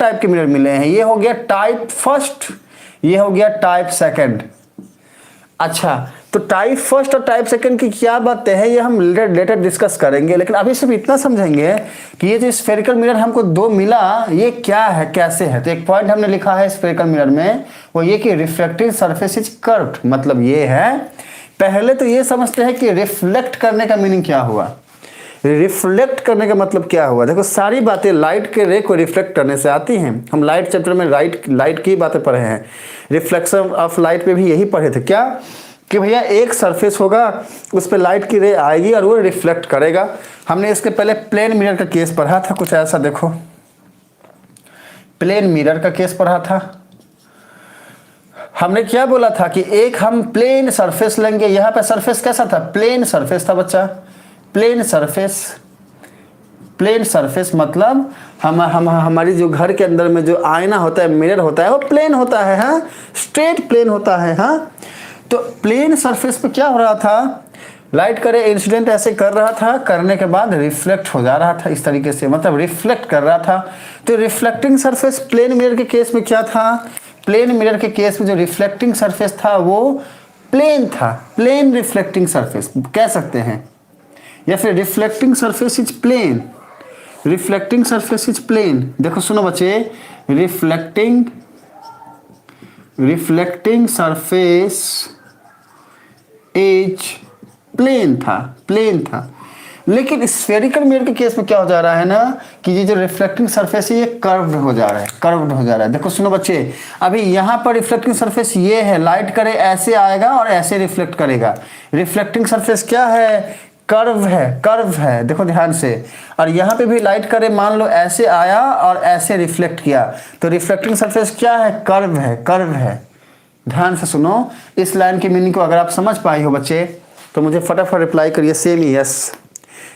Type के mirror मिले हैं, ये हो गया टाइप फर्स्ट, ये हो गया टाइप सेकंड। अच्छा, तो टाइप फर्स्ट और टाइप सेकंड की क्या बातें हैं ये हम लेटर डिस्कस करेंगे, लेकिन अभी सिर्फ इतना समझेंगे कि ये जो स्फेरिकल मिरर हमको दो मिला ये क्या है, कैसे है। तो एक पॉइंट हमने लिखा है स्फेरिकल मिरर में, वो ये कि रिफ्लेक्टिव सरफेस इज कर्व्ड, मतलब ये है, पहले तो ये समझते हैं कि रिफ्लेक्ट करने का मीनिंग क्या हुआ। रिफ्लेक्ट करने का मतलब क्या हुआ, देखो सारी बातें लाइट के रे को रिफ्लेक्ट करने से आती हैं। हम लाइट चैप्टर में लाइट की बातें पढ़े हैं, रिफ्लेक्शन ऑफ लाइट पे भी यही पढ़े थे क्या, कि भैया एक सरफेस होगा उस पर लाइट की रे आएगी और वो रिफ्लेक्ट करेगा। हमने इसके पहले प्लेन मिरर का केस पढ़ा था, कुछ ऐसा देखो, प्लेन मिरर का केस पढ़ा था। हमने क्या बोला था कि एक हम प्लेन सरफेस लेंगे, यहां पे सरफेस कैसा था, प्लेन सरफेस था बच्चा, प्लेन सरफेस। प्लेन सरफेस मतलब हमारी जो घर के अंदर में जो आईना होता है, मिरर होता है, वो प्लेन होता है, हाँ, स्ट्रेट प्लेन होता है, हाँ। तो प्लेन सरफेस पे क्या हो रहा था, लाइट करे इंसिडेंट ऐसे कर रहा था, करने के बाद रिफ्लेक्ट हो जा रहा था इस तरीके से, मतलब रिफ्लेक्ट कर रहा था। तो रिफ्लेक्टिंग सरफेस प्लेन मिरर के केस में क्या था, प्लेन मिरर के केस में जो रिफ्लेक्टिंग सरफेस था वो प्लेन था, प्लेन रिफ्लेक्टिंग सरफेस कह सकते हैं, या फिर reflecting surface is plane, reflecting surface is plane. देखो सुनो बच्चे, रिफ्लेक्टिंग सरफेस इज प्लेन था, प्लेन था। लेकिन स्फेरिकल मिरर के केस में क्या हो जा रहा है ना, कि ये जो रिफ्लेक्टिंग सरफेस है ये कर्व्ड हो जा रहा है, कर्व्ड हो जा रहा है। देखो सुनो बच्चे, अभी यहाँ पर रिफ्लेक्टिंग सरफेस ये है, लाइट करे ऐसे आएगा और ऐसे रिफ्लेक्ट करेगा। रिफ्लेक्टिंग सरफेस क्या है, कर्व है, कर्व है, देखो ध्यान से। और यहाँ पे भी लाइट करे, मान लो ऐसे आया और ऐसे रिफ्लेक्ट किया, तो रिफ्लेक्टिंग सरफेस क्या है, कर्व है, कर्व है। ध्यान से सुनो, इस लाइन की मीनिंग को अगर आप समझ पाई हो बच्चे तो मुझे फटाफट रिप्लाई करिए, सेम यस,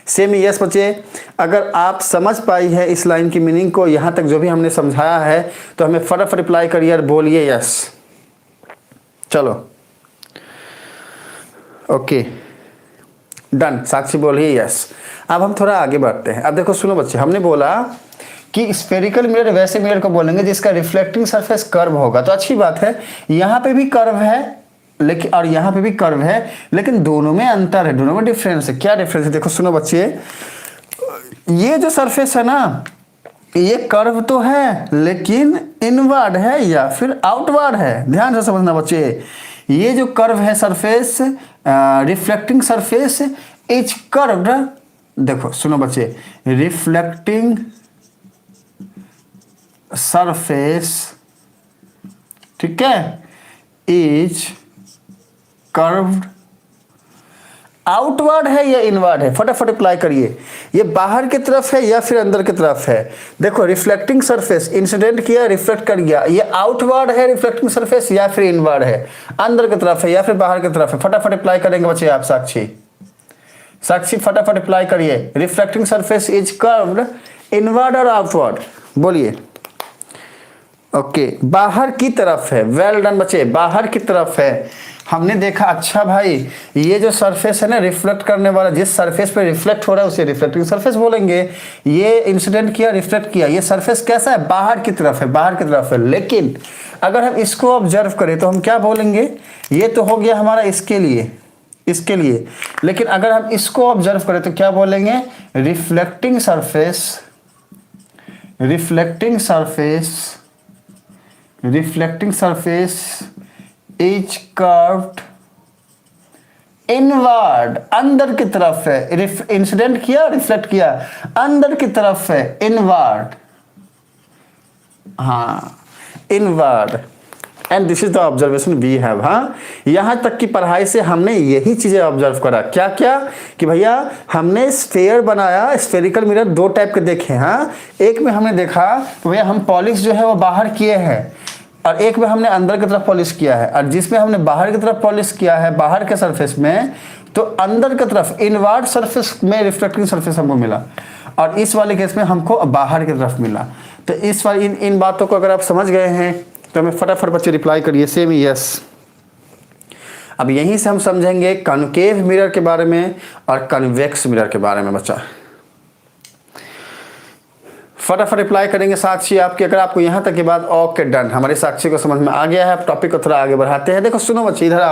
सेम यस बच्चे। अगर आप समझ पाई है इस लाइन की मीनिंग को, यहाँ तक जो भी हमने समझाया है, तो हमें फटाफट रिप्लाई करिए और बोलिए यस। चलो ओके डन, साक्षी बोलिए यस। अब हम थोड़ा आगे बढ़ते हैं। अब देखो सुनो बच्चे, हमने बोला कि स्फेरिकल मिरर वैसे मिरर को बोलेंगे जिसका रिफ्लेक्टिंग सरफेस कर्व होगा, तो अच्छी बात है, यहाँ पे भी कर्व है लेकिन, और यहाँ पे भी कर्व है, लेकिन दोनों में अंतर है, दोनों में डिफरेंस है। क्या डिफरेंस है, देखो सुनो बच्चे, ये जो सरफेस है ना ये कर्व तो है लेकिन इनवर्ड है या फिर आउटवर्ड है, ध्यान से समझना बच्चे। ये जो कर्व है surface, reflecting surface is curved, देखो सुनो बच्चे, रिफ्लेक्टिंग सरफेस, ठीक है, इज कर्व्ड, आउटवर्ड है या इनवर्ड है, फटाफट अप्लाई करिए। ये बाहर की तरफ है या फिर अंदर की तरफ है। देखो रिफ्लेक्टिंग सरफेस इंसिडेंट किया, रिफ्लेक्ट कर गया, ये आउटवर्ड है रिफ्लेक्टिंग सरफेस या फिर इनवर्ड है, अंदर की तरफ है या फिर बाहर की तरफ है। फटाफट अप्लाई करेंगे बच्चे आप, साक्षी, साक्षी फटाफट अप्लाई करिए। Reflecting surface is curved, inward और आउटवर्ड, बोलिए। ओके बाहर की तरफ है, वेल डन बच्चे, बाहर की तरफ है। हमने देखा, अच्छा भाई ये जो सरफेस है ना रिफ्लेक्ट करने वाला, जिस सरफेस पे रिफ्लेक्ट हो रहा है उसे रिफ्लेक्टिंग सरफेस बोलेंगे। ये इंसिडेंट किया, रिफ्लेक्ट किया, ये सरफेस कैसा है, बाहर की तरफ है, बाहर की तरफ है। लेकिन अगर हम इसको ऑब्जर्व करें तो हम क्या बोलेंगे, ये तो हो गया हमारा इसके लिए, इसके लिए, लेकिन अगर हम इसको ऑब्जर्व करें तो क्या बोलेंगे, reflecting surface, reflecting surface, reflecting surface is curved inward, अंदर की तरफ है। इंसिडेंट किया, रिफ्लेक्ट किया, अंदर की तरफ है, इनवर्ड, हाँ inward. And this is the observation we have. हाँ, यहां तक की पढ़ाई से हमने यही चीजें ऑब्जर्व करा। क्या क्या, कि भैया हमने स्फेयर बनाया, स्फेरिकल मिरर दो टाइप के देखे। हाँ, एक में हमने देखा तो भैया हम पॉलिश जो है वो बाहर किए हैं, और एक में हमने अंदर की तरफ पॉलिश किया है। और जिसमें हमने बाहर की तरफ पॉलिश किया है, बाहर के सरफेस में, तो अंदर की तरफ इनवर्ड सरफेस में रिफ्लेक्टिंग सरफेस हमको मिला, और इस वाले केस में हमको बाहर की तरफ मिला। तो इस वाली इन बातों को अगर आप समझ गए हैं तो हमें फटाफट बच्चे रिप्लाई करिए, सेम यस। अब यहीं से हम समझेंगे कॉनकेव मिरर के बारे में और कन्वेक्स मिरर के बारे में बच्चा। फटाफट रिप्लाई करेंगे साक्षी आपकी। अगर आपको यहाँ तक की बात ओके डन, हमारे साक्षी को समझ में आ गया है। आप टॉपिक को थोड़ा आगे बढ़ाते हैं। देखो सुनो बच्चे, इधर आओ।